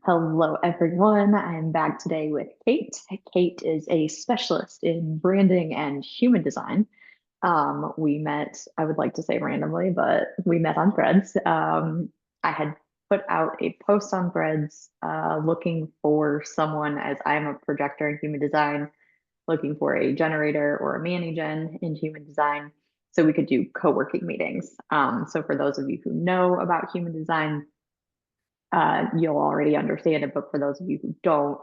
Hello, everyone. I'm back today with Kate. Kate is a specialist in branding and human design. We met, I would like to say randomly, but we met on Threads. I had put out a post on Threads looking for someone, as I'm a projector in human design, looking for a generator or a mani-gen in human design so we could do co-working meetings. So for those of you who know about human design, you'll already understand it. But for those of you who don't,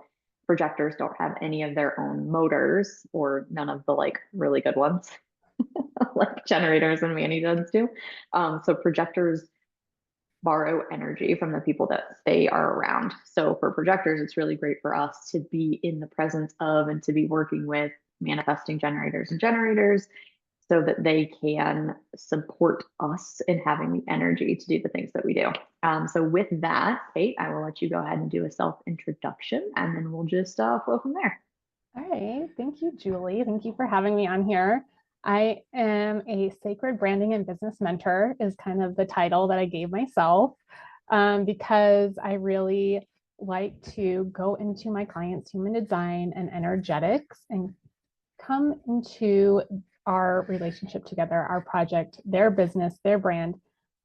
projectors don't have any of their own motors or none of the like really good ones, like generators and mani-gens do. So projectors borrow energy from the people that they are around. So for projectors, it's really great for us to be in the presence of and to be working with manifesting generators and generators so that they can support us in having the energy to do the things that we do. So with that, Kate, I will let you go ahead and do a self introduction, and then we'll just flow from there. All right. Thank you, Julie. Thank you for having me on here. I am a sacred branding and business mentor is kind of the title that I gave myself because I really like to go into my clients' human design and energetics and come into our relationship together, our project, their business, their brand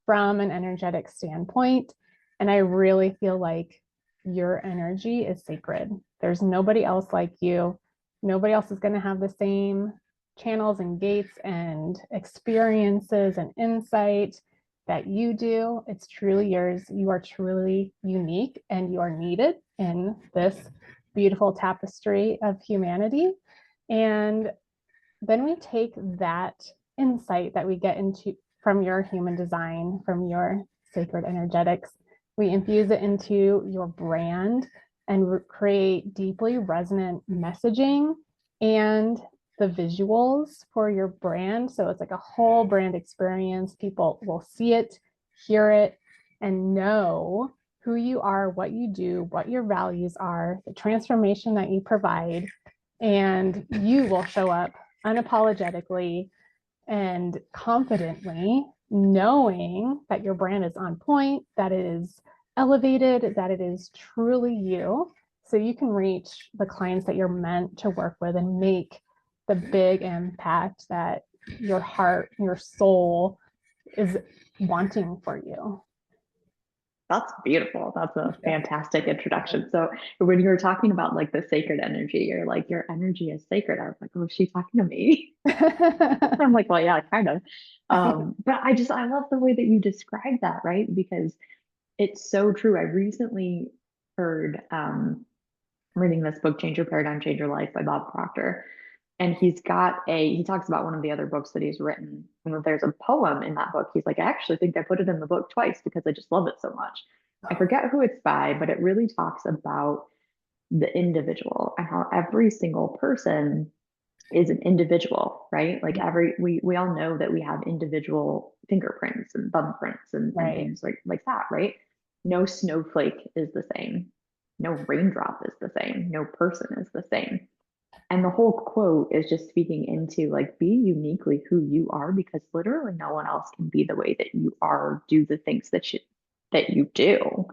from an energetic standpoint. And I really feel like your energy is sacred. There's nobody else like you. Nobody else is going to have the same channels and gates and experiences and insight that you do. It's truly yours. You are truly unique and you are needed in this beautiful tapestry of humanity. And then we take that insight that we get into from your human design, from your sacred energetics, we infuse it into your brand and create deeply resonant messaging and the visuals for your brand. So it's like a whole brand experience. People will see it, hear it, and know who you are, what you do, what your values are, the transformation that you provide, and you will show up unapologetically and confidently, knowing that your brand is on point, that it is elevated, that it is truly you. So you can reach the clients that you're meant to work with and make the big impact that your heart, your soul is wanting for you. That's beautiful. That's a fantastic introduction. So when you were talking about like the sacred energy, you're like, your energy is sacred. I was like, oh, is she talking to me? I'm like, well, yeah, kind of. But I love the way that you describe that, right? Because it's so true. I recently heard reading this book, Change Your Paradigm, Change Your Life by Bob Proctor. And he talks about one of the other books that he's written. And there's a poem in that book. He's like, I actually think I put it in the book twice because I just love it so much. I forget who it's by, but it really talks about the individual and how every single person is an individual, right? Like we all know that we have individual fingerprints and thumbprints and Right. things like that, right? No snowflake is the same. No raindrop is the same. No person is the same. And the whole quote is just speaking into like be uniquely who you are because literally no one else can be the way that you are, do the things that you do.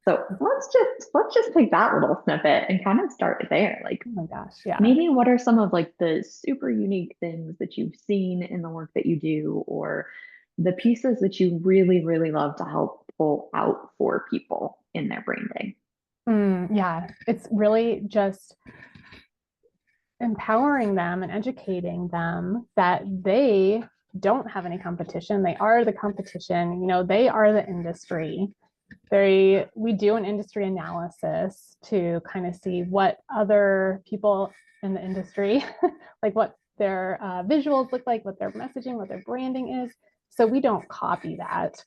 So let's just take that little snippet and kind of start there. Like Oh my gosh. Yeah. maybe what are some of like the super unique things that you've seen in the work that you do or the pieces that you really, really love to help pull out for people in their branding? Yeah. It's really just empowering them and educating them that they don't have any competition. They are the competition, they are the industry. We do an industry analysis to kind of see what other people in the industry, like what their visuals look like, what their messaging, what their branding is. So we don't copy that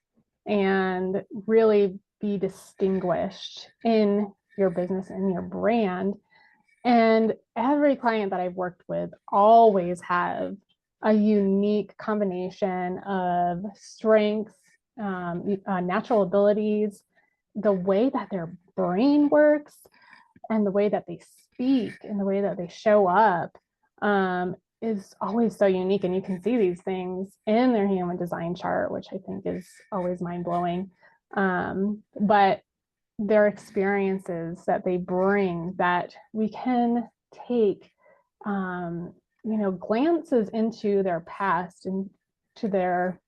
and really be distinguished in your business and your brand. And every client that I've worked with always have a unique combination of strengths, natural abilities, the way that their brain works, and the way that they speak and the way that they show up is always so unique. And you can see these things in their human design chart, which I think is always mind blowing. But their experiences that they bring, that we can take glances into their past and to their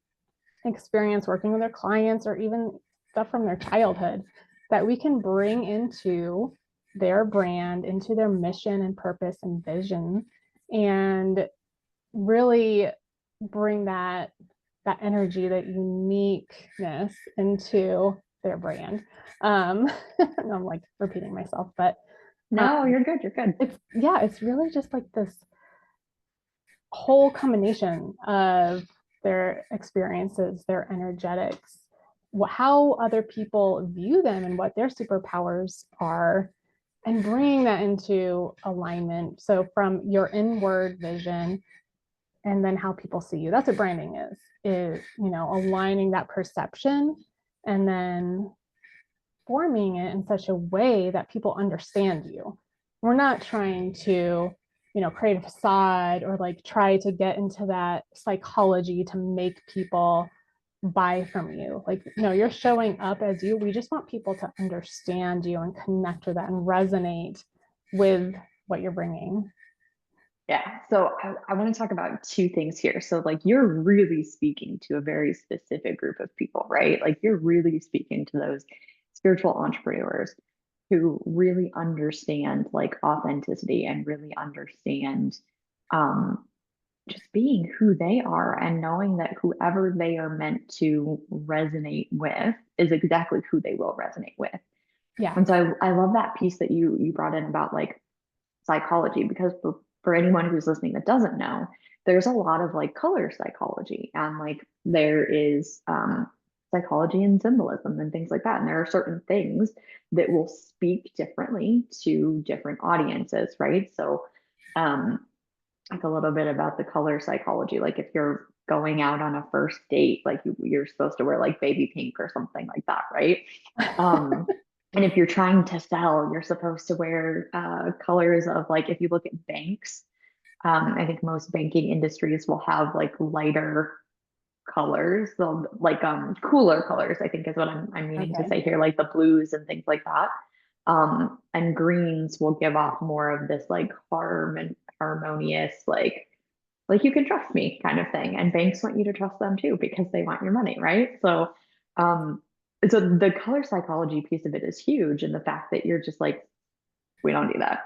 experience working with their clients, or even stuff from their childhood, that we can bring into their brand, into their mission and purpose and vision, and really bring that energy, that uniqueness into their brand. I'm like repeating myself, but No, you're good. You're good. it's really just like this whole combination of their experiences, their energetics, how other people view them and what their superpowers are, and bringing that into alignment. So from your inward vision, and then how people see you. That's what branding is, aligning that perception and then forming it in such a way that people understand you. We're not trying to, create a facade or like try to get into that psychology to make people buy from you. Like, no, you're showing up as you. We just want people to understand you and connect with that and resonate with what you're bringing. Yeah. So I want to talk about two things here. So, like, you're really speaking to a very specific group of people, right? Like, you're really speaking to those spiritual entrepreneurs who really understand like authenticity and really understand um, just being who they are and knowing that whoever they are meant to resonate with is exactly who they will resonate with. Yeah. And so I love that piece that you brought in about like psychology, because for anyone who's listening that doesn't know, there's a lot of like color psychology, and like there is psychology and symbolism and things like that. And there are certain things that will speak differently to different audiences, right? So um, like a little bit about the color psychology. Like if you're going out on a first date, like you're supposed to wear like baby pink or something like that, right? Um, and if you're trying to sell, you're supposed to wear colors of like, if you look at banks, I think most banking industries will have like lighter colors, so like cooler colors, I think is what I'm meaning to Okay. say here, like the blues and things like that. And greens will give off more of this like harmonious, like you can trust me kind of thing. And banks want you to trust them too because they want your money, right? Um, so the color psychology piece of it is huge, and the fact that you're just like, we don't do that.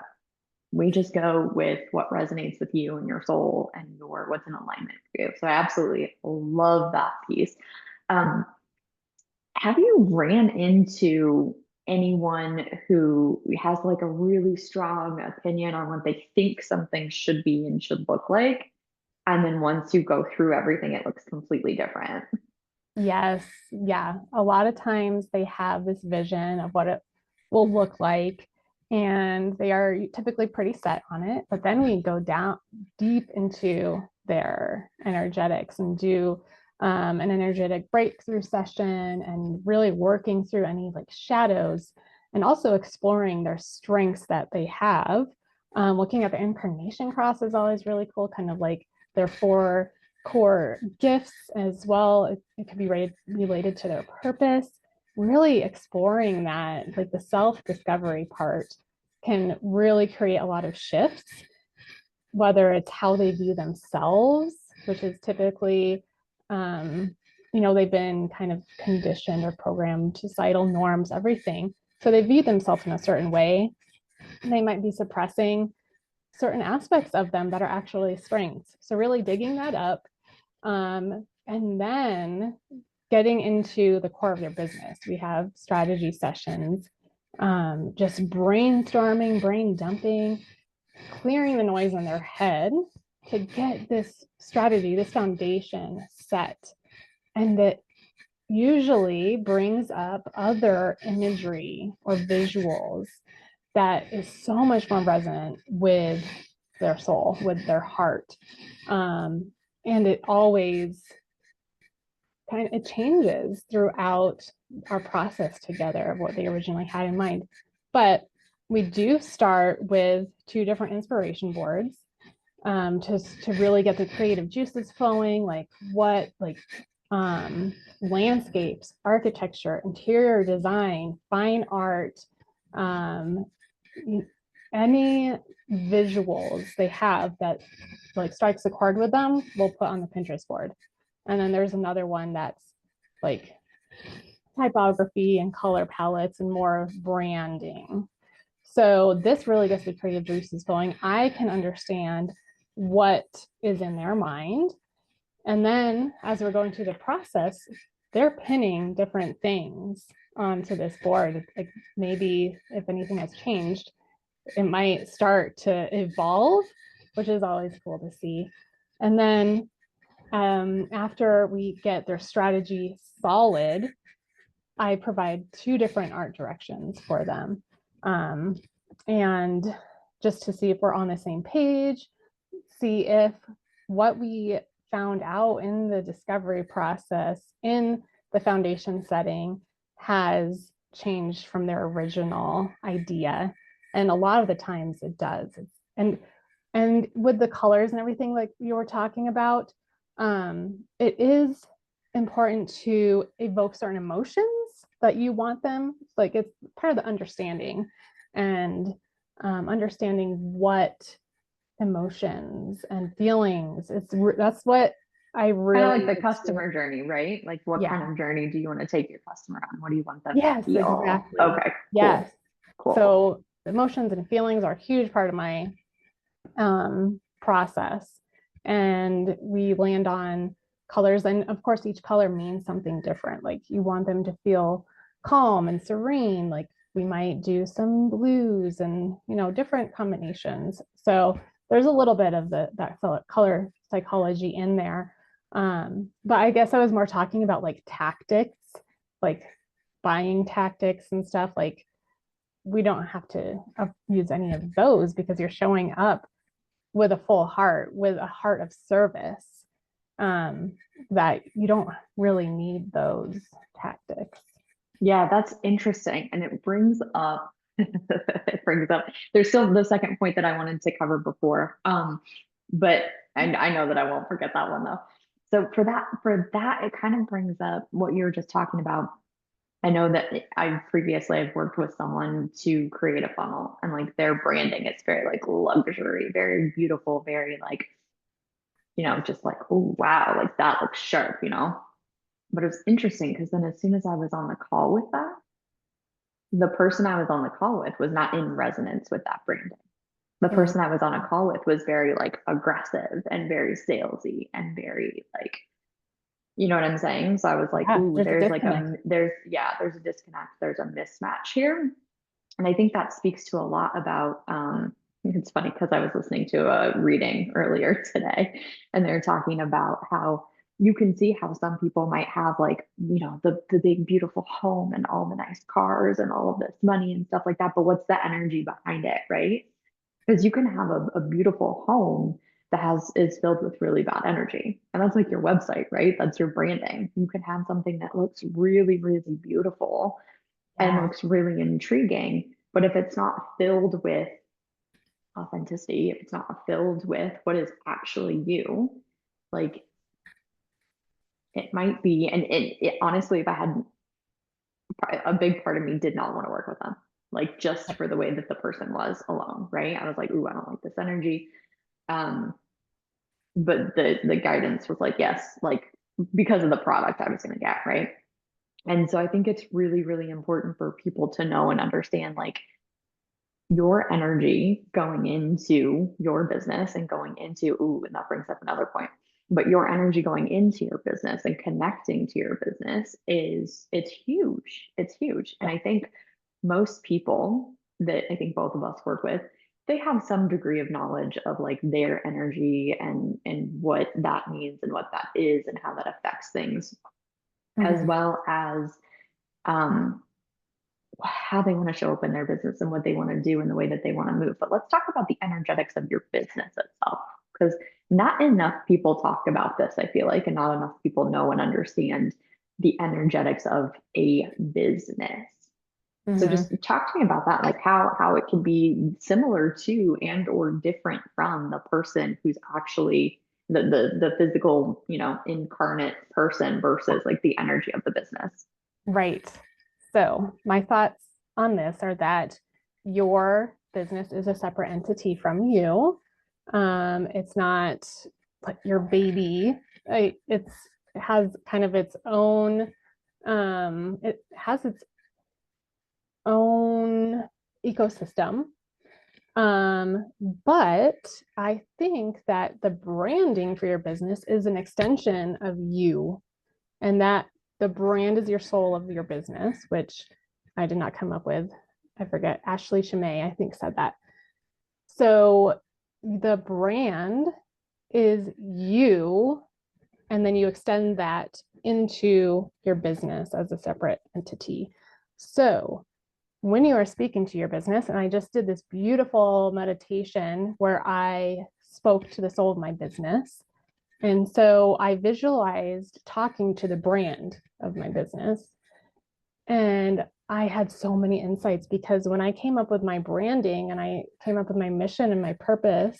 We just go with what resonates with you and your soul and your what's in alignment for you. So I absolutely love that piece. Um, have you ran into anyone who has like a really strong opinion on what they think something should be and should look like? And then once you go through everything, it looks completely different. Yes. Yeah. A lot of times they have this vision of what it will look like, and they are typically pretty set on it. But then we go down deep into their energetics and do an energetic breakthrough session, and really working through any like shadows, and also exploring their strengths that they have. Looking at the incarnation cross is always really cool, kind of like their four core gifts as well. It could be related to their purpose. Really exploring that, like the self-discovery part, can really create a lot of shifts, whether it's how they view themselves, which is typically, they've been kind of conditioned or programmed, societal norms, everything. So they view themselves in a certain way. They might be suppressing certain aspects of them that are actually strengths. So really digging that up, and then getting into the core of your business. We have strategy sessions, just brainstorming, brain dumping, clearing the noise in their head to get this strategy, this foundation set. And that usually brings up other imagery or visuals that is so much more resonant with their soul, with their heart. And it always it changes throughout our process together of what they originally had in mind. But we do start with two different inspiration boards, to really get the creative juices flowing, like landscapes, architecture, interior design, fine art, um, any visuals they have that like strikes a chord with them, we'll put on the Pinterest board. And then there's another one that's like typography and color palettes and more branding. So this really gets the creative juices going. I can understand what is in their mind. And then as we're going through the process, they're pinning different things onto this board. Like maybe if anything has changed, it might start to evolve, which is always cool to see. And then after we get their strategy solid, I provide two different art directions for them. And just to see if we're on the same page, see if what we found out in the discovery process in the foundation setting has changed from their original idea. And a lot of the times it does. And with the colors and everything like you were talking about, it is important to evoke certain emotions that you want them, like it's part of the understanding and understanding what emotions and feelings. That's what I Kind of really like the like customer journey, right? Like what kind yeah. of journey do you want to take your customer on? What do you want them to Yes, feel? exactly. Okay, Yes. cool, cool. So emotions and feelings are a huge part of my process. And we land on colors. And of course, each color means something different. Like you want them to feel calm and serene. Like we might do some blues and, different combinations. So there's a little bit of that color psychology in there. But I guess I was more talking about like tactics, like buying tactics and stuff. Like we don't have to use any of those because you're showing up with a full heart, with a heart of service, um, that you don't really need those tactics. Yeah, that's interesting. And it brings up, there's still the second point that I wanted to cover before. But I know that I won't forget that one though. So for that, it kind of brings up what you were just talking about. I know that I've worked with someone to create a funnel and like their branding, it's very like luxury, very beautiful, very like, just like, oh wow, like that looks sharp. But it was interesting because then as soon as I was on the call with that, the person I was on the call with was not in resonance with that branding. The person I was on a call with was very like aggressive and very salesy and very like, you know what I'm saying? So I was like, Yeah, ooh, there's a disconnect. there's a disconnect, there's a mismatch here. And I think that speaks to a lot about, it's funny because I was listening to a reading earlier today, and they're talking about how you can see how some people might have like, the big beautiful home and all the nice cars and all of this money and stuff like that. But what's the energy behind it, right? Because you can have a beautiful home that is filled with really bad energy. And that's like your website, right? That's your branding. You can have something that looks really, really beautiful and Yeah. looks really intriguing. But if it's not filled with authenticity, if it's not filled with what is actually you, like it might be, and it honestly, if I had a big part of me did not want to work with them, like just for the way that the person was alone, right? I was like, ooh, I don't like this energy. Um, but the guidance was like, yes, like because of the product I was gonna get, right? And so I think it's really, really important for people to know and understand like your energy going into your business and going into, ooh, and that brings up another point. But your energy going into your business and connecting to your business it's huge. It's huge. And I think most people that I think both of us work with, they have some degree of knowledge of like their energy and what that means and what that is and how that affects things, as Mhm. well as um how they want to show up in their business and what they want to do and the way that they want to move. But let's talk about the energetics of your business itself, because not enough people talk about this, I feel like, and not enough people know and understand the energetics of a business. So Mhm. just talk to me about that, like how it can be similar to and or different from the person who's actually the physical, incarnate person versus like the energy of the business. Right. So my thoughts on this are that your business is a separate entity from you. It's not like your baby. It has kind of its own, it has its own ecosystem. But I think that the branding for your business is an extension of you, and that the brand is your soul of your business, which I did not come up with. I forget. Ashley Chimay, I think, said that. So the brand is you, and then you extend that into your business as a separate entity. So when you are speaking to your business, and I just did this beautiful meditation where I spoke to the soul of my business. And so I visualized talking to the brand of my business. And I had so many insights because when I came up with my branding and I came up with my mission and my purpose,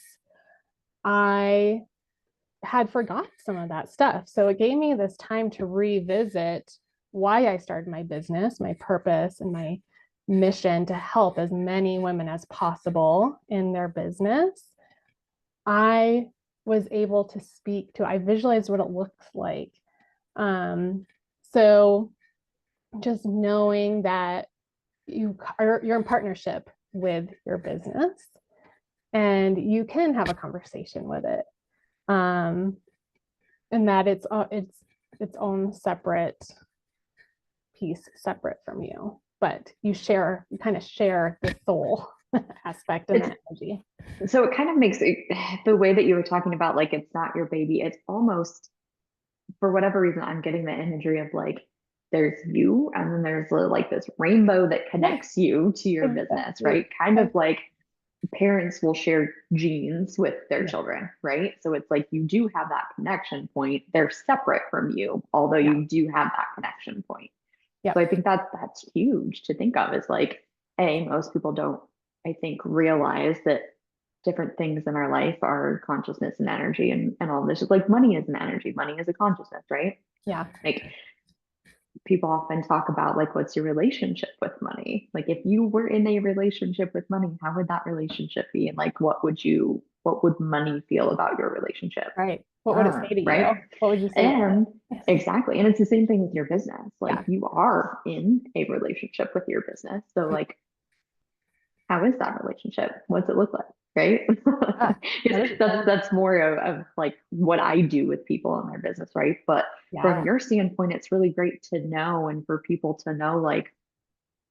I had forgotten some of that stuff. So it gave me this time to revisit why I started my business, my purpose, and my mission to help as many women as possible in their business. I was able to speak to, I visualized what it looks like. So just knowing that you're in partnership with your business and you can have a conversation with it. And that it's its own separate piece, separate from you, but you kind of share the soul aspect and that energy. So it kind of makes it, the way that you were talking about, like, it's not your baby. It's almost, for whatever reason, I'm getting the imagery of like, there's you, and then there's like this rainbow that connects you to your business, right? Kind of like parents will share genes with their children, right? So it's like you do have that connection point. They're separate from you, although you do have that connection point. So I think that's huge to think of, is like, most people don't, I think, realize that different things in our life are consciousness and energy, and all this. Like money is an energy, money is a consciousness, right? Yeah. Like people often talk about like, what's your relationship with money? Like if you were in a relationship with money, how would that relationship be? And like, what would money feel about your relationship? Right. What would it say to you? Right. What would you say? And exactly. And it's the same thing with your business. Like you are in a relationship with your business. So like, how is that relationship? What's it look like? Right. That's more of like what I do with people in their business. Right. But from your standpoint, it's really great to know, and for people to know, like,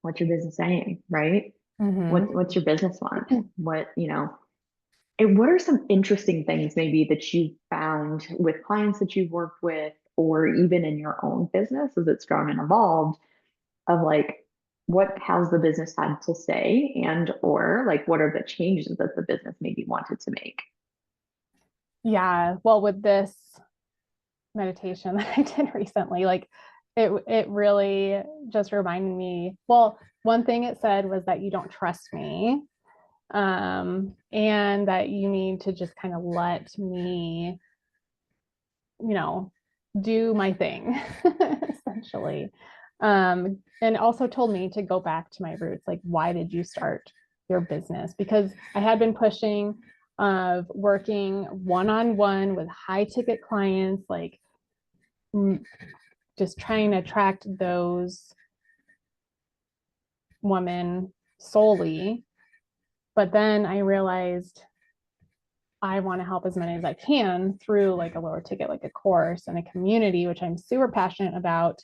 what's your business saying? Right. What's your business want? And what are some interesting things maybe that you've found with clients that you've worked with, or even in your own business as it's grown and evolved, of like, what has the business had to say, and or like what are the changes that the business maybe wanted to make? Yeah. Well, with this meditation that I did recently, like it really just reminded me. Well, one thing it said was that you don't trust me, and that you need to just kind of let me, do my thing, essentially. And also told me to go back to my roots. Like, why did you start your business? Because I had been pushing of working one-on-one with high ticket clients, like just trying to attract those women solely. But then I realized I want to help as many as I can through like a lower ticket, like a course and a community, which I'm super passionate about.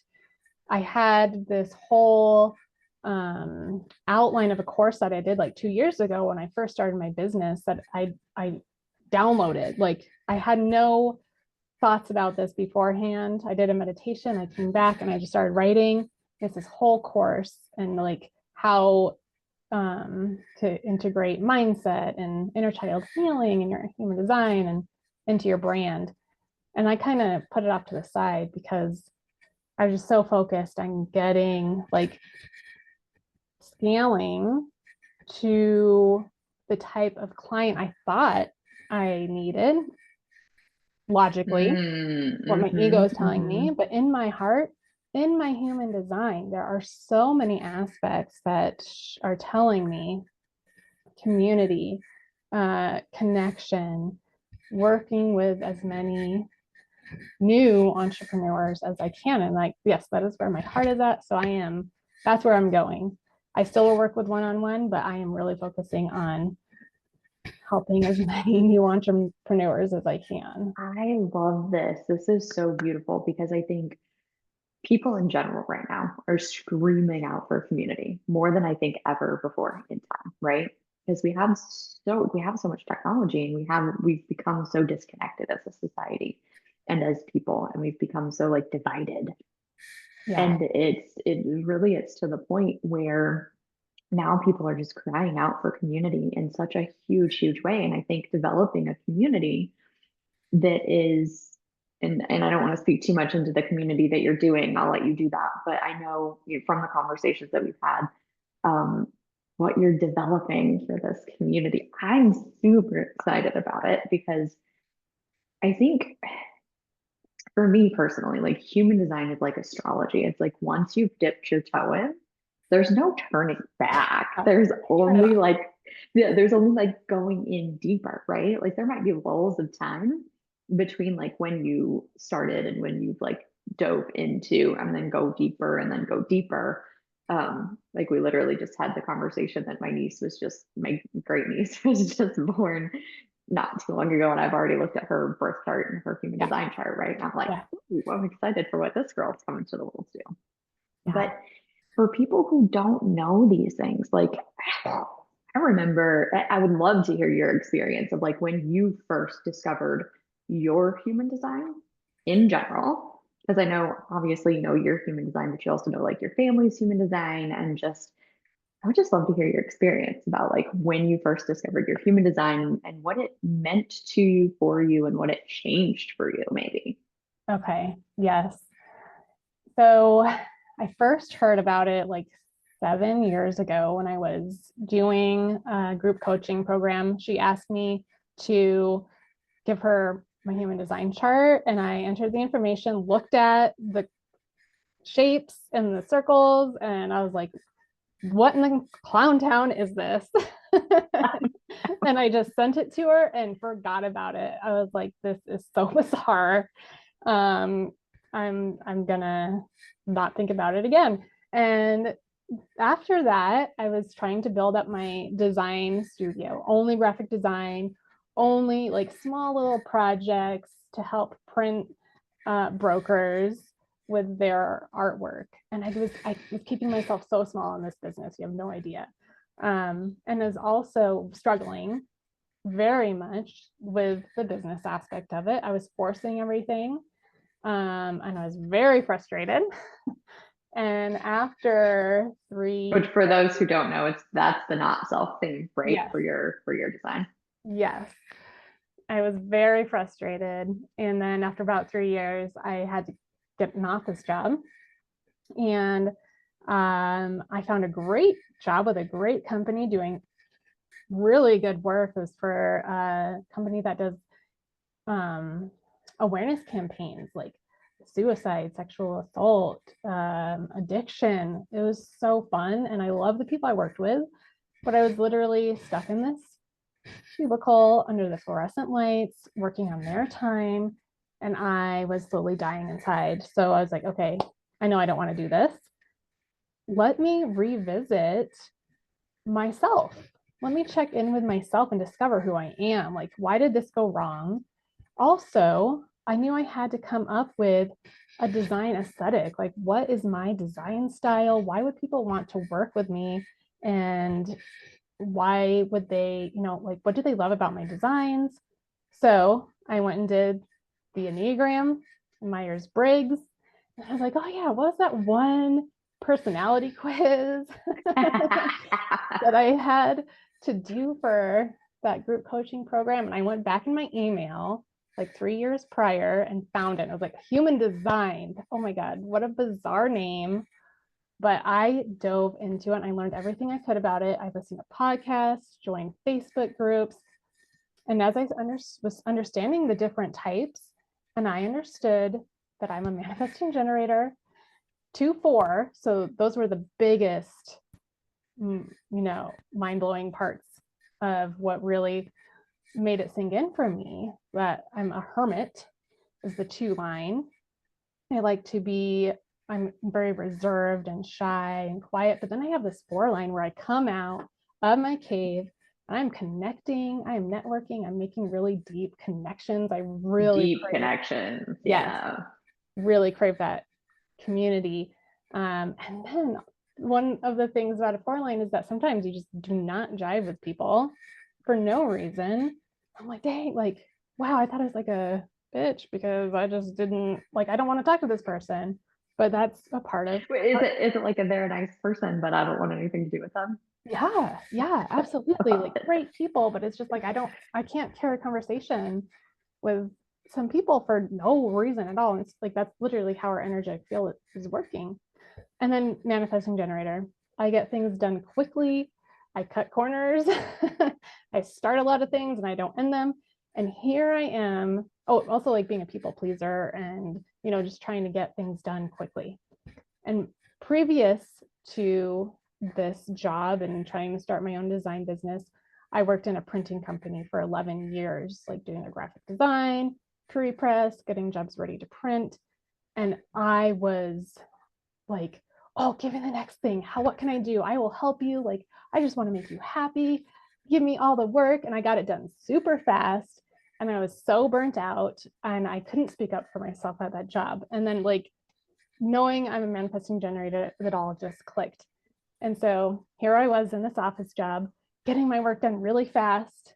I had this whole outline of a course that I did like 2 years ago when I first started my business that I downloaded. Like I had no thoughts about this beforehand. I did a meditation, I came back and I just started writing. It's this whole course and like how to integrate mindset and inner child healing and your human design and into your brand. And I kind of put it off to the side because I was just so focused on getting like scaling to the type of client I thought I needed. logically, what my ego is telling me, Mm-hmm. but in my heart, in my human design, there are so many aspects that are telling me community, connection, working with as many new entrepreneurs as I can. And like, yes, that is where my heart is at. So that's where I'm going. I still will work with one-on-one, but I am really focusing on helping as many new entrepreneurs as I can. I love this. This is so beautiful because I think people in general right now are screaming out for community more than I think ever before in time, right? Because we have so much technology and we've become so disconnected as a society and as people, and we've become so like divided. Yeah. And it's to the point where now people are just crying out for community in such a huge way. And I think developing a community that is, and I don't want to speak too much into the community that you're doing. I'll let you do that. But I know from the conversations that we've had, um, what you're developing for this community. I'm super excited about it because I think for me personally, like human design is like astrology. It's like once you've dipped your toe in, there's no turning back. Turn it on. There's only like going in deeper, right? Like there might be lulls of time between like when you started and when you've like dove into and then go deeper and then go deeper. Like we literally just had the conversation that my great niece was just born not too long ago, and I've already looked at her birth chart and her human Yeah. design chart, right? And I'm like, Yeah. ooh, I'm excited for what this girl's coming to the world to do. Yeah. But for people who don't know these things, like I remember, I would love to hear your experience of like when you first discovered your human design in general, because I know obviously you know your human design, but you also know like your family's human design and just I would just love to hear your experience about like when you first discovered your human design and what it meant to you for you and what it changed for you, maybe. Okay. Yes. So I first heard about it like 7 years ago when I was doing a group coaching program. She asked me to give her my human design chart, and I entered the information, looked at the shapes and the circles, and I was like, what in the clown town is this? And I just sent it to her and forgot about it. I was like, this is so bizarre. Um, I'm gonna not think about it again. And after that, I was trying to build up my design studio, only graphic design, only like small little projects to help print brokers with their artwork. And I was keeping myself so small in this business. You have no idea. And was also struggling very much with the business aspect of it. I was forcing everything, and I was very frustrated. And after Which 3, for those who don't know, that's the not self thing, right? yes, For your design. yes, I was very frustrated. And then after about 3 years, I had to get an office job. And I found a great job with a great company doing really good work. It was for a company that does um, awareness campaigns like suicide, sexual assault, addiction. It was so fun. And I love the people I worked with, but I was literally stuck in this cubicle under the fluorescent lights, working on their time. And I was slowly dying inside. So I was like, okay, I know I don't want to do this. Let me revisit myself. Let me check in with myself and discover who I am. Like, why did this go wrong? Also, I knew I had to come up with a design aesthetic. Like, what is my design style? Why would people want to work with me? And why would they, like, what do they love about my designs? So I went and did the Enneagram, Myers-Briggs. And I was like, oh, yeah, what was that one personality quiz that I had to do for that group coaching program? And I went back in my email like 3 years prior and found it. I was like, human design. Oh my God, what a bizarre name. But I dove into it and I learned everything I could about it. I listened to podcasts, joined Facebook groups. And as I was understanding the different types, And I understood that I'm a manifesting generator, 2-4. So those were the biggest, mind-blowing parts of what really made it sink in for me, that I'm a hermit is the 2 line. I like to be, I'm very reserved and shy and quiet, but then I have this 4 line where I come out of my cave and I'm connecting, I'm networking, I'm making really deep connections. I really Deep crave, connections. yes, Yeah. really crave that community. And then one of the things about a 4 line is that sometimes you just do not jive with people for no reason. I'm like, dang, like, wow, I thought I was like a bitch because I just didn't like, I don't want to talk to this person. But that's a part of Is it like they're a nice person, but I don't want anything to do with them? yeah, absolutely. Like great people, but it's just like I can't carry a conversation with some people for no reason at all. And it's like that's literally how our energetic field is working. And then manifesting generator. I get things done quickly. I cut corners. I start a lot of things and I don't end them. And here I am. Oh, also like being a people pleaser and, just trying to get things done quickly. And previous to this job and trying to start my own design business, I worked in a printing company for 11 years, like doing the graphic design, pre-press, getting jobs ready to print. And I was like, oh, give me the next thing. What can I do? I will help you. Like, I just want to make you happy. Give me all the work. And I got it done super fast. And I was so burnt out and I couldn't speak up for myself at that job. And then, like, knowing I'm a manifesting generator, it all just clicked. And so here I was in this office job, getting my work done really fast.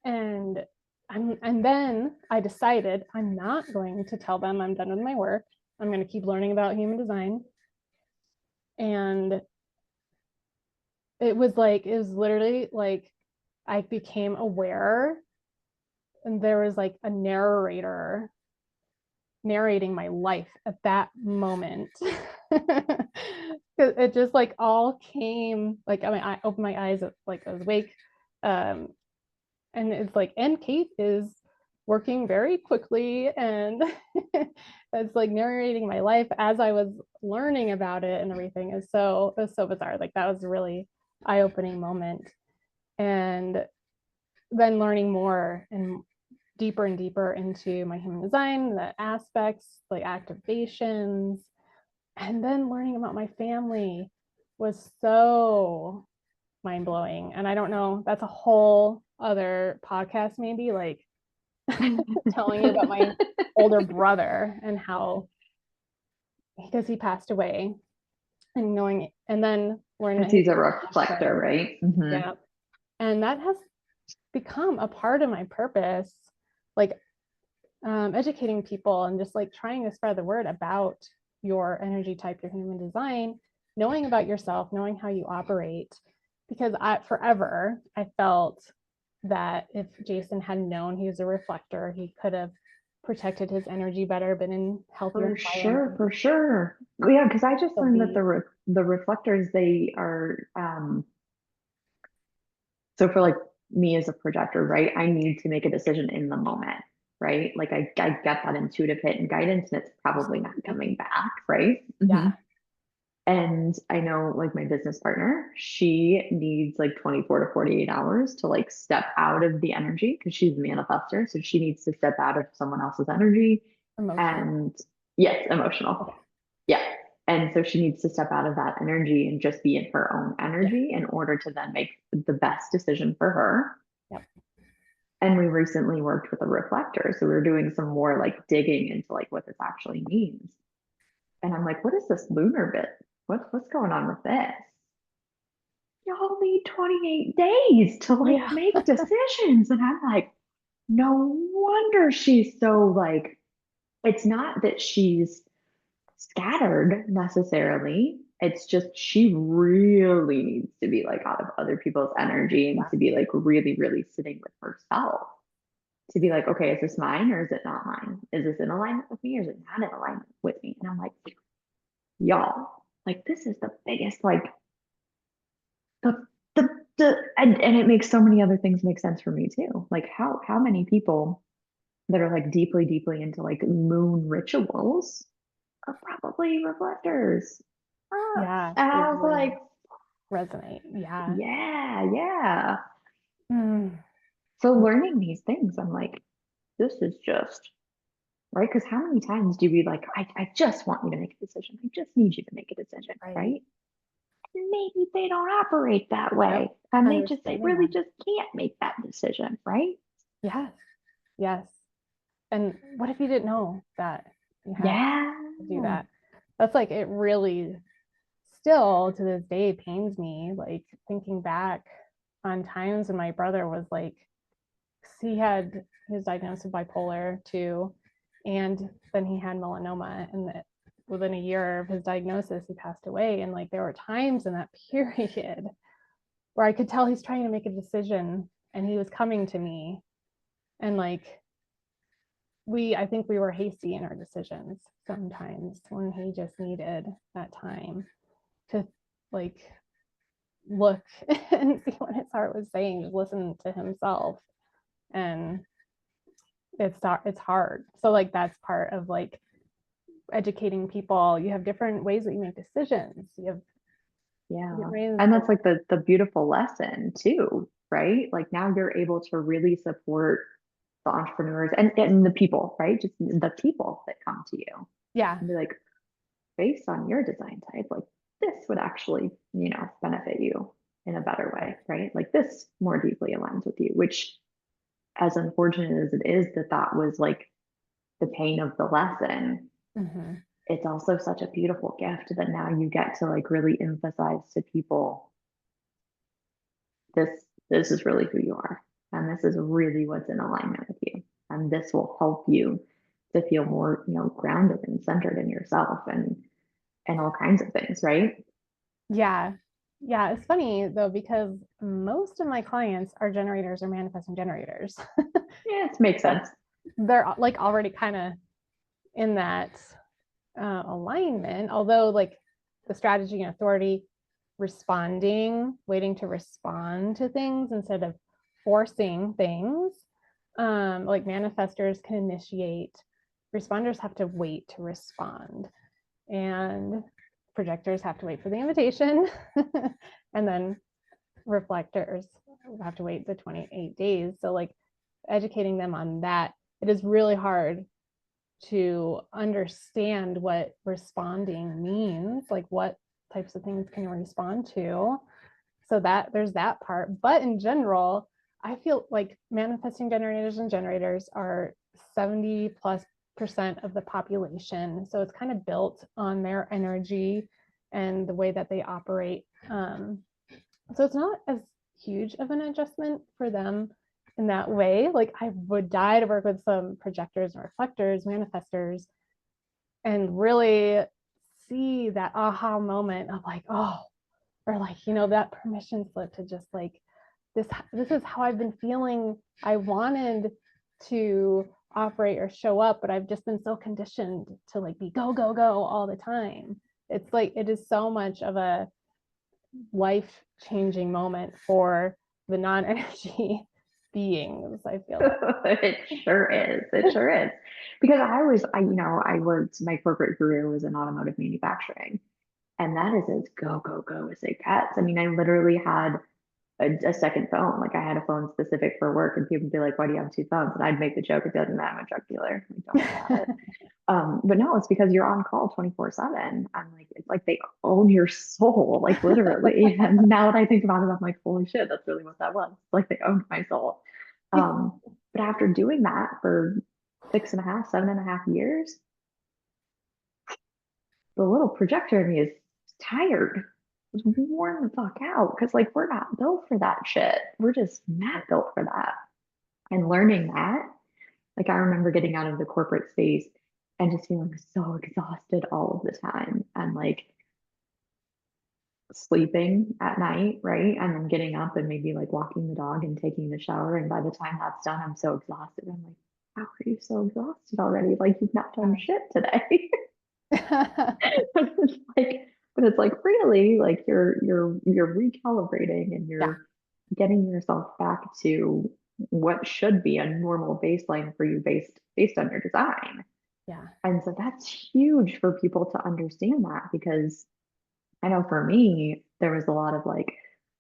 And then I decided I'm not going to tell them I'm done with my work. I'm going to keep learning about human design. And it was literally like I became aware and there was like a narrator narrating my life at that moment. It just like all came like I opened my eyes like I was awake. And it's like, and Kate is working very quickly and it's like narrating my life as I was learning about it and everything. It was so bizarre. Like that was a really eye-opening moment. And then learning more and deeper into my human design, the aspects, like activations, and then learning about my family was so mind-blowing. And I don't know, that's a whole other podcast maybe, like telling you about my older brother and how, because he passed away, and knowing and then learning that Because he's he's a reflector, right? Mm-hmm. yeah, and that has become a part of my purpose, like educating people and just like trying to spread the word about your energy type, your human design, knowing about yourself, knowing how you operate. Because I felt that if Jason had known he was a reflector, he could have protected his energy better, been in healthier For sure, environments. for sure. Yeah, because I just So learned that be the reflectors, they are so for like me as a projector, right? I need to make a decision in the moment, right? Like I get that intuitive hit and guidance, and it's probably not coming back, right? yeah, And I know like my business partner, she needs like 24 to 48 hours to like step out of the energy because she's a manifester. So she needs to step out of someone else's energy. emotional. And yes, emotional. Okay. Yeah. And so she needs to step out of that energy and just be in her own Yeah. energy in order to then make the best decision for her. Yep. And we recently worked with a reflector. So we are doing some more like digging into like what this actually means. And I'm like, what is this lunar bit? What's going on with this? Y'all need 28 days to like Yeah. make decisions. And I'm like, no wonder she's so like, it's not that she's scattered necessarily. It's just she really needs to be like out of other people's energy and Yeah. to be like really, really sitting with herself. To be like, okay, is this mine or is it not mine? Is this in alignment with me or is it not in alignment with me? And I'm like, y'all, like this is the biggest like the the and it makes so many other things make sense for me too. Like how many people that are like deeply, deeply into like moon rituals are probably reflectors. Yeah, And they I was really like, resonate. Yeah. yeah, yeah. Mm. So learning these things, I'm like, this is just right. Because how many times do we like, I just want you to make a decision. I just need you to make a decision, Right. right? Maybe they don't operate that Yep. way. And they Understanding really that. just can't make that decision, right? Yes. Yes. And what if you didn't know that you had Yeah. to do that? That's like, it really still to this day pains me, like thinking back on times when my brother was like, he was diagnosed with bipolar too, and then he had melanoma, and that within a year of his diagnosis, he passed away. And like there were times in that period where I could tell he's trying to make a decision, and he was coming to me, and like I think we were hasty in our decisions sometimes when he just needed that time to like look and see what his heart was saying, just listen to himself. And it's hard. So like that's part of like educating people. You have different ways that you make decisions. You have Yeah. different ways And that that's like the beautiful lesson too, right? Like now you're able to really support the entrepreneurs and the people, right? Just the people that come to you yeah. and be like, based on your design type, like this would actually, benefit you in a better way, Right. right? Like this more deeply aligns with you, which as unfortunate as it is that that was like the pain of the lesson, Mm-hmm. it's also such a beautiful gift that now you get to like really emphasize to people this this is really who you are and this is really what's in alignment with you and this will help you to feel more grounded and centered in yourself and all kinds of things, right? Yeah. Yeah. It's funny though, because most of my clients are generators or manifesting generators. Yeah, it makes So sense. they're like already kind of in that alignment, although like the strategy and authority, responding, waiting to respond to things instead of forcing things. Like manifestors can initiate, responders have to wait to respond, and projectors have to wait for the invitation. And then reflectors have to wait the 28 days. So like educating them on that, it is really hard to understand what responding means, like what types of things can you respond to. So that there's that part. But in general, I feel like manifesting generators and generators are 70+% of the population. So it's kind of built on their energy and the way that they operate. So it's not as huge of an adjustment for them in that way. Like I would die to work with some projectors and reflectors, manifestors, and really see that aha moment of like, oh, or like, that permission slip to just like, this is how I've been feeling. I wanted to operate or show up, but I've just been so conditioned to like be go, go, go all the time. It's like, it is so much of a life changing moment for the non energy beings, I feel like. It sure is. It sure is. Because I worked, my corporate career was in automotive manufacturing, and that is as go, go, go as it gets. I mean, I literally had a second phone. Like I had a phone specific for work, and people would be like, "Why do you have two phones?" And I'd make the joke, "It doesn't matter. I'm a drug dealer. Like, don't worry about it." But no, it's because you're on call 24/7. I'm like, it's like they own your soul, like literally. And now that I think about it, I'm like, holy shit, that's really what that was. Like they owned my soul. But after doing that for 6.5, 7.5 years, the little projector in me is tired. It's worn the fuck out because like we're not built for that shit. We're just not built for that. And learning that, like I remember getting out of the corporate space and just feeling so exhausted all of the time and like sleeping at night, right? And then getting up and maybe like walking the dog and taking the shower. And by the time that's done, I'm so exhausted. I'm like, how are you so exhausted already? Like you've not done shit today. It's like, but it's like really like you're recalibrating and Yeah. you're getting yourself back to what should be a normal baseline for you based on your design. Yeah. And so that's huge for people to understand that, because I know for me, there was a lot of like,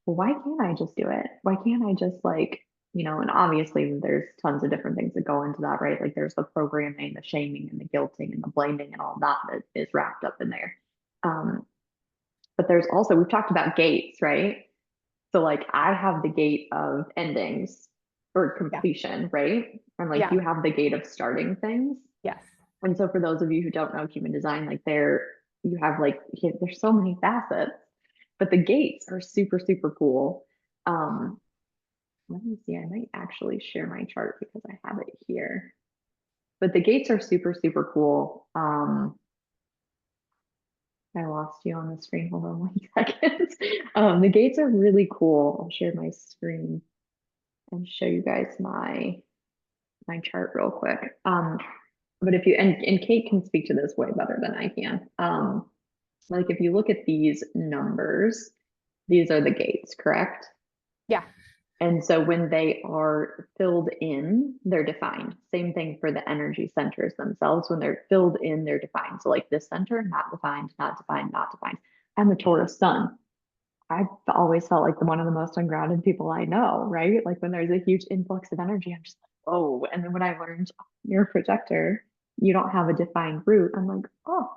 well, why can't I just do it? Why can't I just like, and obviously there's tons of different things that go into that, right? Like there's the programming, the shaming and the guilting and the blaming and all that that is wrapped up in there. Um, but there's also, we've talked about gates, right? So like I have the gate of endings or Yeah. completion, right? And like Yeah. you have the gate of starting things. Yes. And so for those of you who don't know human design, like you have like, there's so many facets, but the gates are super, super cool. Um, Let me see, I might actually share my chart because I have it here. But the gates are super, super cool. I lost you on the screen. Hold on 1 second. The gates are really cool. I'll share my screen and show you guys my chart real quick. But if you and Kate can speak to this way better than I can. Like if you look at these numbers, these are the gates, correct? Yeah. And so when they are filled in, they're defined. Same thing for the energy centers themselves. When they're filled in, they're defined. So like this center, not defined, not defined, not defined. I'm a Taurus sun. I've always felt like one of the most ungrounded people I know, right? Like when there's a huge influx of energy, I'm just like, oh. And then when I learned, oh, you're a projector, you don't have a defined root, I'm like, oh,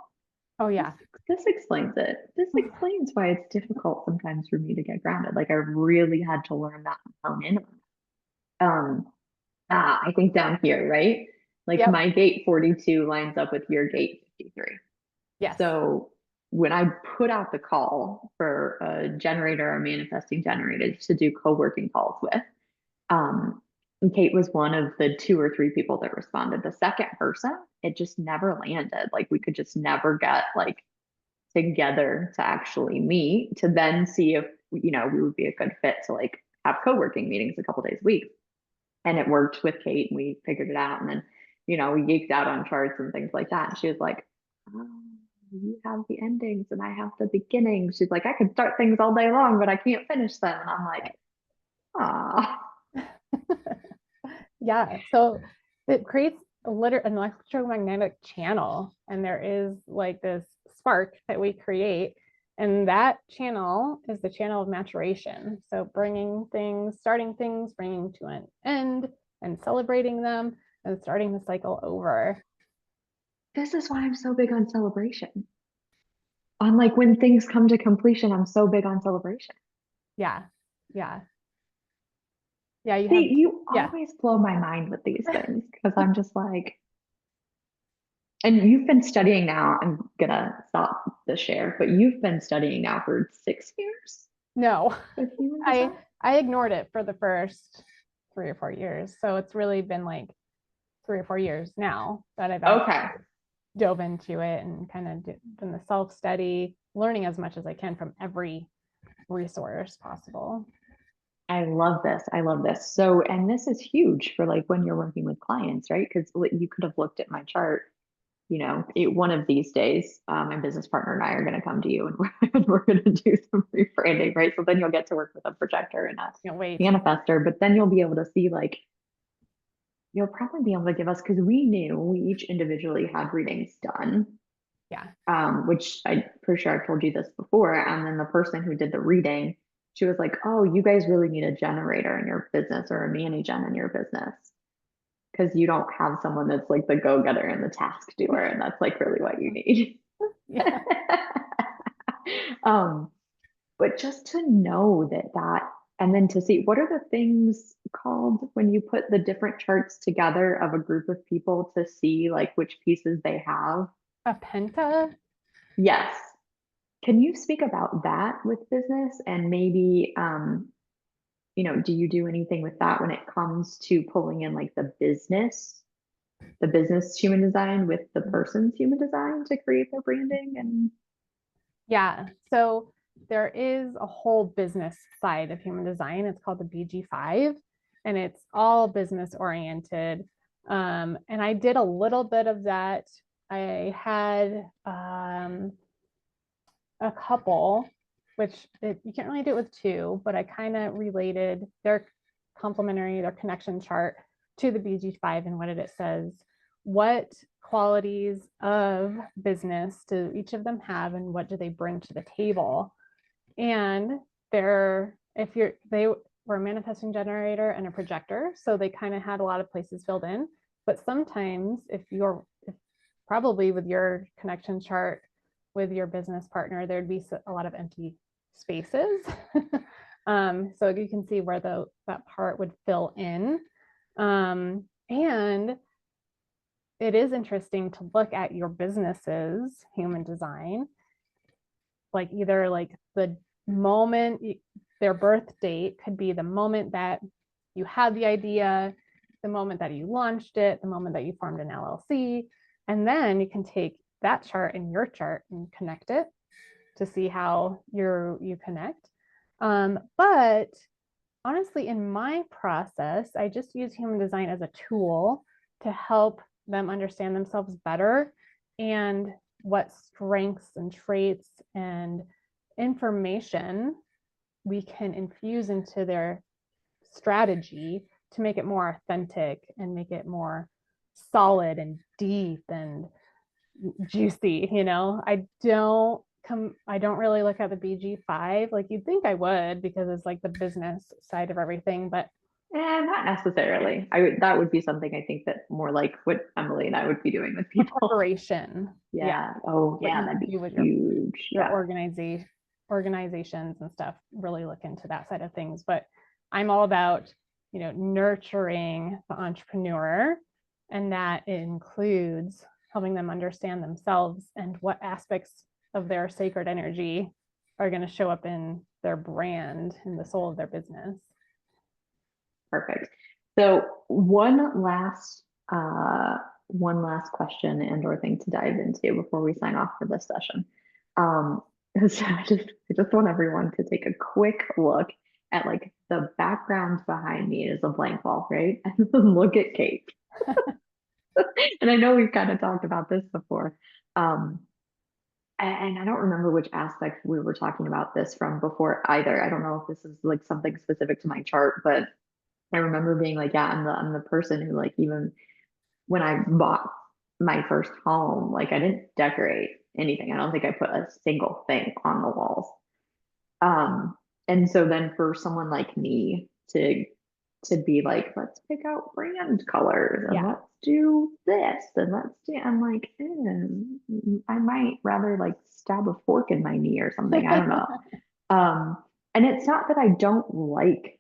Oh, this, yeah. this explains it. This explains why it's difficult sometimes for me to get grounded. Like I really had to learn that and hone in on it. I think down here, right? Like Yep. my gate 42 lines up with your gate 53. Yes. So when I put out the call for a generator or manifesting generators to do co-working calls with, um, and Kate was one of the 2 or 3 people that responded. The second person, it just never landed. Like we could just never get like together to actually meet to then see if we would be a good fit to like have co-working meetings a couple days a week. And it worked with Kate and we figured it out. And then, we geeked out on charts and things like that. And she was like, oh, you have the endings and I have the beginnings. She's like, I can start things all day long, but I can't finish them. And I'm like, ah, Yeah. So it creates an electromagnetic channel, and there is like this spark that we create. And that channel is the channel of maturation. So bringing things, starting things, bringing to an end and celebrating them and starting the cycle over. this is why I'm so big on celebration. On like when things come to completion, I'm so big on celebration. Yeah. Yeah. Yeah. You have, See, you yeah. always blow my mind with these things because I'm just like, and you've been studying now. I'm gonna stop the share, but you've been studying now for 6 years No, with human I design. I ignored it for the first 3 or 4 years. So it's really been like 3 or 4 years now that I've actually Okay. dove into it and kind of done the self study, learning as much as I can from every resource possible. I love this. I love this. So, and this is huge for like when you're working with clients, right? Because you could have looked at my chart, one of these days, my business partner and I are going to come to you and we're going to do some rebranding, right? So then you'll get to work with a projector and a Can't wait. manifester, but then you'll be able to see like, you'll probably be able to give us, because we each individually had readings done, Yeah. which I'm pretty sure I've told you this before. And then the person who did the reading, she was like, oh, you guys really need a generator in your business or a mani-gen in your business. Because you don't have someone that's like the go-getter and the task doer, and that's like really what you need. Yeah. um, but just to know that, and then to see what are the things called when you put the different charts together of a group of people to see like which pieces they have. A penta. Yes. Can you speak about that with business and maybe, do you do anything with that when it comes to pulling in like the business human design with the person's human design to create their branding and Yeah. So there is a whole business side of human design. It's called the BG5, and it's all business oriented. And I did a little bit of that. I had a couple, which you can't really do it with two, but I kind of related. They're complementary, their connection chart to the BG5 and what it says. What qualities of business do each of them have, and what do they bring to the table? And they were a manifesting generator and a projector, so they kind of had a lot of places filled in. But sometimes if probably with your connection chart with your business partner, there'd be a lot of empty spaces. So you can see where that part would fill in. And it is interesting to look at your business's human design, like either like the moment, their birth date could be the moment that you had the idea, the moment that you launched it, the moment that you formed an LLC. And then you can take that chart and your chart and connect it to see how you connect. But honestly, in my process, I just use human design as a tool to help them understand themselves better and what strengths and traits and information we can infuse into their strategy to make it more authentic and make it more solid and deep and juicy. I don't really look at the BG5 like you'd think I would, because it's like the business side of everything, but not necessarily. That would be something I think that more like what Emily and I would be doing with people. Preparation. Yeah. Oh, yeah, that'd be huge. Your organizations and stuff really look into that side of things. But I'm all about, nurturing the entrepreneur, and that includes helping them understand themselves and what aspects of their sacred energy are going to show up in their brand, in the soul of their business. Perfect. So one last question and or thing to dive into before we sign off for this session. So I just want everyone to take a quick look at like the background behind me is a blank wall, right? And then look at Kate. And I know we've kind of talked about this before. And I don't remember which aspect we were talking about this from before either. I don't know if this is like something specific to my chart, but I remember being like, yeah, I'm the person who, like, even when I bought my first home, like I didn't decorate anything. I don't think I put a single thing on the walls. And so then for someone like me to be like, let's pick out brand colors and let's do this and I'm like, I might rather like stab a fork in my knee or something. I don't know. And it's not that I don't like,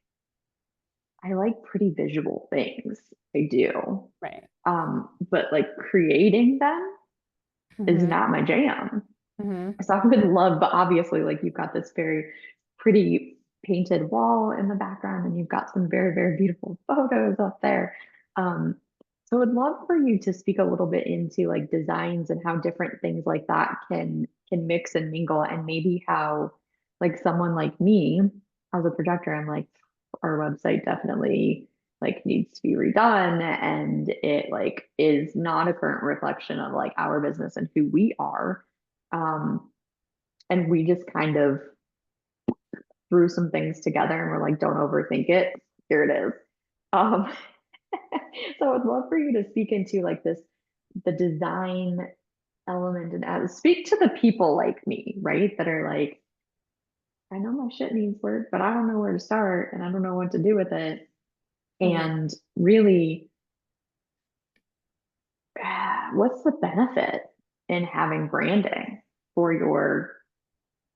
I like pretty visual things. I do. Right. But like creating them is not my jam. Mm-hmm. So I would love, but obviously like you've got this very pretty painted wall in the background and you've got some very, very beautiful photos up there. So I'd love for you to speak a little bit into like designs and how different things like that can mix and mingle, and maybe how like someone like me as a projector, I'm like, our website definitely like needs to be redone, and it like is not a current reflection of like our business and who we are. And we just kind of threw some things together and we're like, don't overthink it. Here it is. Um, so I'd love for you to speak into like the design element, and speak to the people like me, right? That are like, I know my shit needs work, but I don't know where to start and I don't know what to do with it. And really, what's the benefit in having branding for your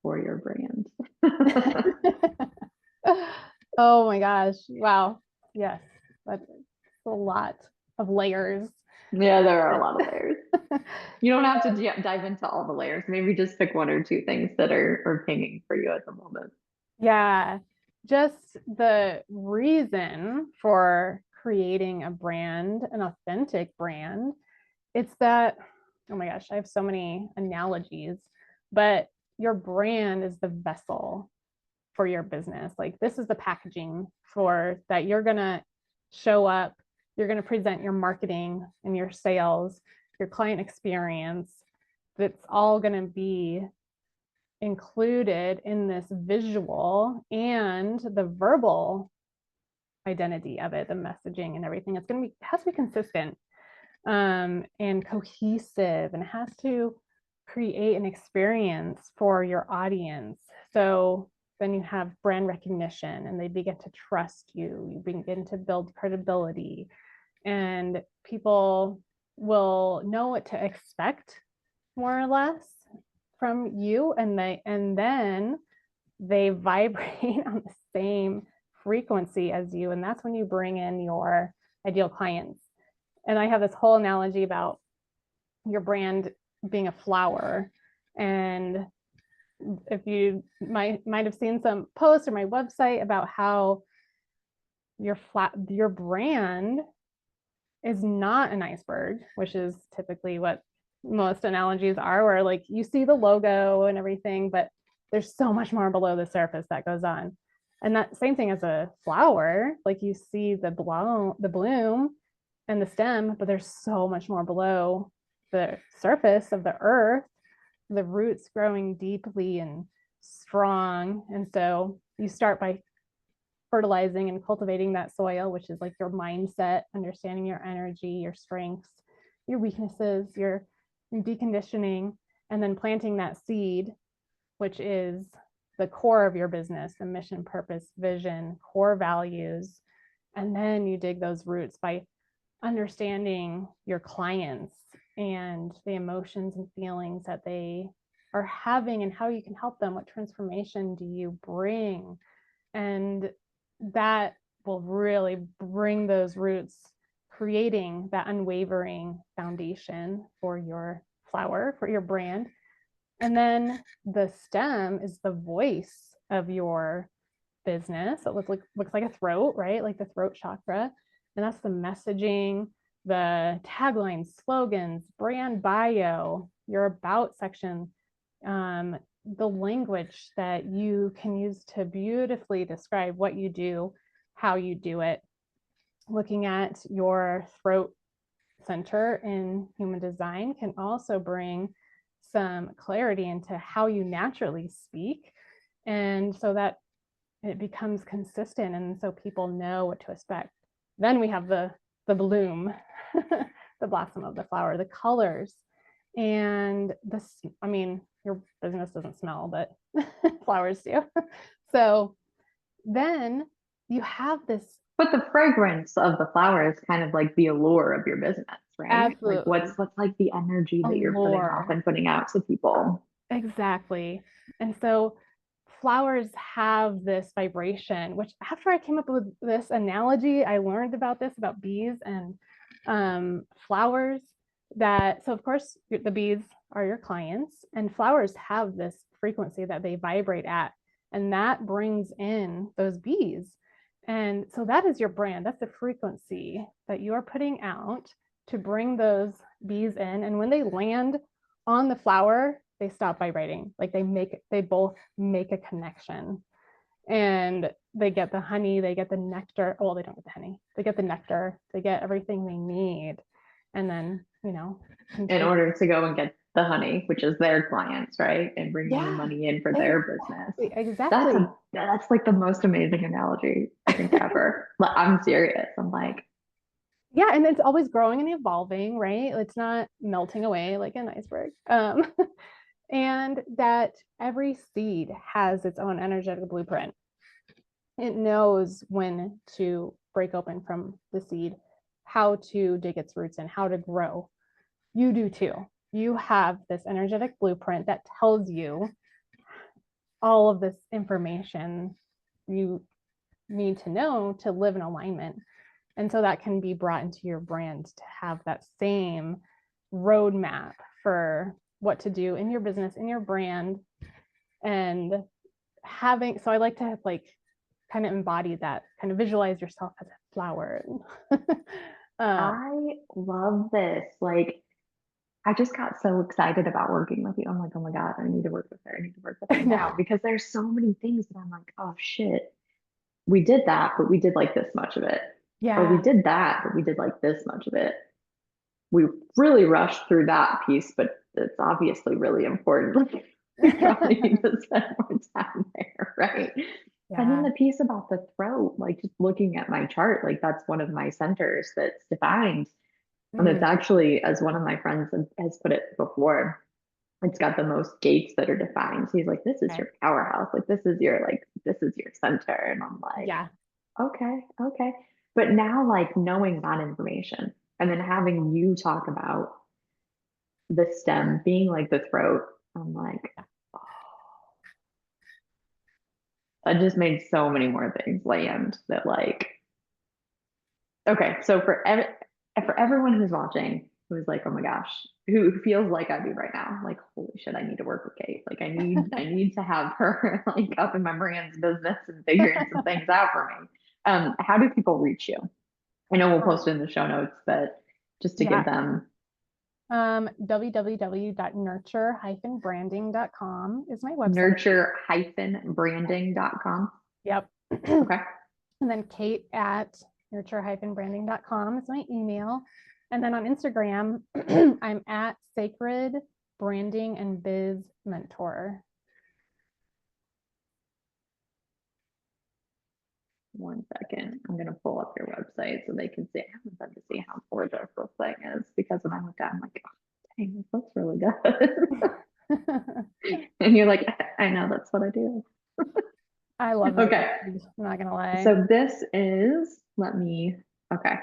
brand? Oh my gosh. Wow. Yes. That's a lot of layers. Yeah, there are a lot of layers. You don't have to dive into all the layers. Maybe just pick one or two things that are pinging for you at the moment. Yeah. Just the reason for creating a brand, an authentic brand, it's that, oh my gosh, I have so many analogies, but your brand is the vessel for your business. Like this is the packaging for that you're going to show up, you're going to present your marketing and your sales, your client experience. That's all going to be included in this visual and the verbal identity of it, the messaging and everything. It's going to be, has to be consistent and cohesive, and it has to create an experience for your audience. So then you have brand recognition and they begin to trust you. You begin to build credibility, and people will know what to expect more or less from you, and then they vibrate on the same frequency as you, and that's when you bring in your ideal clients. And I have this whole analogy about your brand being a flower. And if you might have seen some posts or my website about how your brand is not an iceberg, which is typically what most analogies are, where like you see the logo and everything, but there's so much more below the surface that goes on. And that same thing as a flower, like you see the bloom and the stem, but there's so much more below the surface of the earth, the roots growing deeply and strong. And so you start by fertilizing and cultivating that soil, which is like your mindset, understanding your energy, your strengths, your weaknesses, your deconditioning, and then planting that seed, which is the core of your business, the mission, purpose, vision, core values. And then you dig those roots by understanding your clients and the emotions and feelings that they are having and how you can help them. What transformation do you bring? And that will really bring those roots, creating that unwavering foundation for your flower, for your brand. And then the stem is the voice of your business. It looks like a throat, right? Like the throat chakra. And that's the messaging, the taglines, slogans, brand bio, your about section, the language that you can use to beautifully describe what you do, how you do it. Looking at your throat center in human design can also bring some clarity into how you naturally speak. And so that it becomes consistent, and so people know what to expect. Then we have the bloom, the blossom of the flower, the colors, and this, I mean, your business doesn't smell, but flowers do. So then you have this. But the fragrance of the flower is kind of like the allure of your business, right? Absolutely. Like what's like the energy that you're putting Allure. off and putting out to people. Exactly. And so flowers have this vibration, which after I came up with this analogy, I learned about this, about bees and flowers, that, so of course the bees are your clients, and flowers have this frequency that they vibrate at, and that brings in those bees. And so that is your brand. That's the frequency that you are putting out to bring those bees in. And when they land on the flower, they stop vibrating. Like they both make a connection, and they get the honey, they get the nectar. Well, they don't get the honey, they get the nectar, they get everything they need. And then, in order to go and get the honey, which is their clients, right? And bringing the money in for their business. Exactly. That's like the most amazing analogy I think ever. I'm serious. I'm like, yeah, and it's always growing and evolving, right? It's not melting away like an iceberg. And that every seed has its own energetic blueprint. It knows when to break open from the seed, how to dig its roots in, how to grow. You do too. You have this energetic blueprint that tells you all of this information you need to know to live in alignment. And so that can be brought into your brand to have that same roadmap for what to do in your business, in your brand. And so I like to kind of embody that, kind of visualize yourself as a flower. I love this. Like, I just got so excited about working with you. I'm like, oh my God, I need to work with her. I need to work with her now because there's so many things that I'm like, oh shit, we did that, but we did like this much of it. Yeah. Or we did that, but we did like this much of it. We really rushed through that piece, but it's obviously really important. We probably need to spend more time there, right? And then Yeah. the piece about the throat, like just looking at my chart, like that's one of my centers that's defined. And it's Mhm. actually, as one of my friends has put it before, it's got the most gates that are defined. So he's like, this is Okay. your powerhouse. This is your center. And I'm like, Yeah. okay, okay. But now, like knowing that information and then having you talk about the stem being like the throat, I'm like, Yeah. oh, that just made so many more things land that like, okay. So for everyone who's watching, who's like, oh my gosh, who feels like I do right now, like, holy shit, I need to work with Kate. Like I need to have her like up in my brand's business and figuring some things out for me. How do people reach you? I know we'll post it in the show notes, but just to give Yeah. them www.nurture-branding.com is my website. nurture-branding.com. Yep. Okay. And then Kate at nurture-branding.com is my email. And then on Instagram, I'm at Sacred Branding and Biz Mentor. One second. I'm gonna pull up your website so they can see. I haven't been to see how gorgeous this thing is because when I looked at it, I'm like, oh, dang, this looks really good. And you're like, I know that's what I do. I love my Okay. brand, I'm not gonna lie. So this is, okay.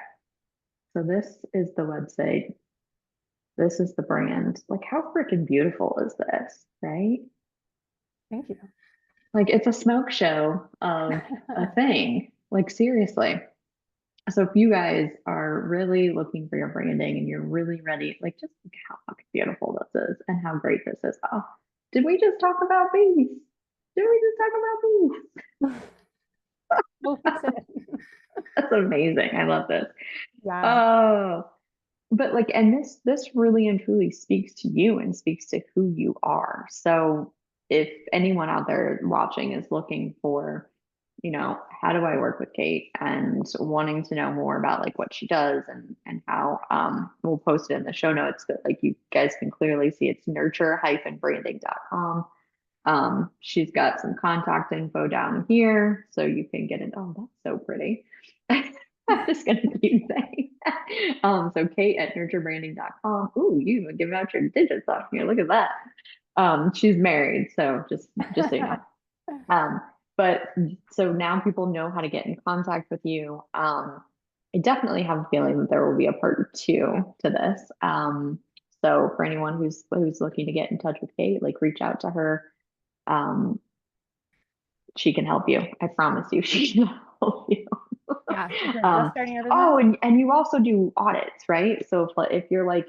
So this is the website. This is the brand. Like, how freaking beautiful is this, right? Thank you. Like, it's a smoke show of a thing. Like, seriously. So if you guys are really looking for your branding and you're really ready, like just look how fucking beautiful this is and how great this is. Oh, did we just talk about bees? Did we just talk about We'll fix it. bees? That's amazing. I love this. Yeah. Oh, but like, and this really and truly speaks to you and speaks to who you are. So if anyone out there watching is looking for, how do I work with Kate and wanting to know more about like what she does and how we'll post it in the show notes, but like you guys can clearly see it's nurture-branding.com. She's got some contact info down here, so you can get it. Oh, that's so pretty. I'm just gonna keep saying that. So Kate at nurturebranding.com. Ooh, you even give out your digits off here. Look at that. She's married, so just so you know. Um, but so now people know how to get in contact with you. I definitely have a feeling that there will be a part two to this. So for anyone who's looking to get in touch with Kate, like reach out to her. Um, she can help you. I promise you, she can help you. Yeah. If you're just um, starting your business. oh, and you also do audits, right? So if you're like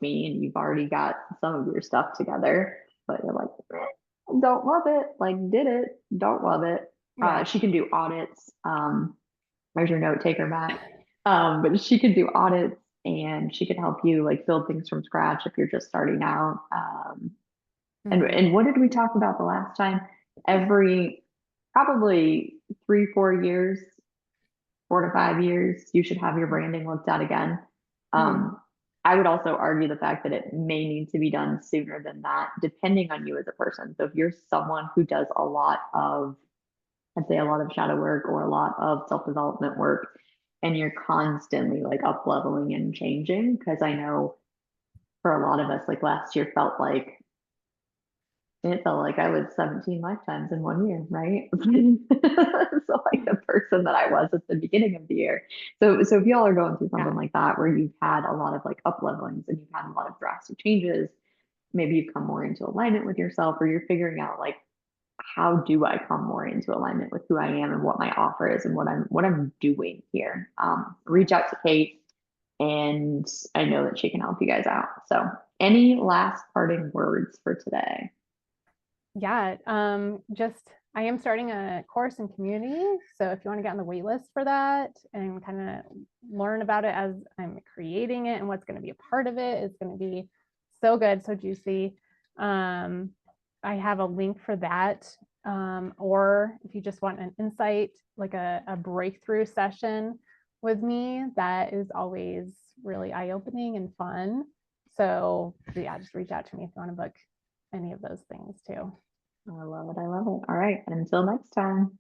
me and you've already got some of your stuff together, but you're like, don't love it, like did it, don't love it. Yeah. She can do audits. Where's your note taker, Matt? But she can do audits and she can help you like build things from scratch if you're just starting out. Mhm. And what did we talk about the last time? Every probably 3, 4 years, 4 to 5 years, you should have your branding looked at again. Mhm. Um, I would also argue the fact that it may need to be done sooner than that, depending on you as a person. So if you're someone who does a lot of, I'd say a lot of shadow work or a lot of self-development work, and you're constantly like up leveling and changing, because I know for a lot of us, like last year it felt like I was 17 lifetimes in one year, right? So like the person that I was at the beginning of the year. So if y'all are going through something Yeah. like that where you've had a lot of like up levelings and you've had a lot of drastic changes, maybe you've come more into alignment with yourself, or you're figuring out like how do I come more into alignment with who I am and what my offer is and what I'm doing here. Reach out to Kate and I know that she can help you guys out. So any last parting words for today? Yeah. Just I am starting a course in community. So if you want to get on the wait list for that and kind of learn about it as I'm creating it and what's going to be a part of it, it's going to be so good, so juicy. I have a link for that. Or if you just want an insight, like a breakthrough session with me, that is always really eye-opening and fun. So yeah, just reach out to me if you want to book any of those things too. I love it. I love it. All right. Until next time.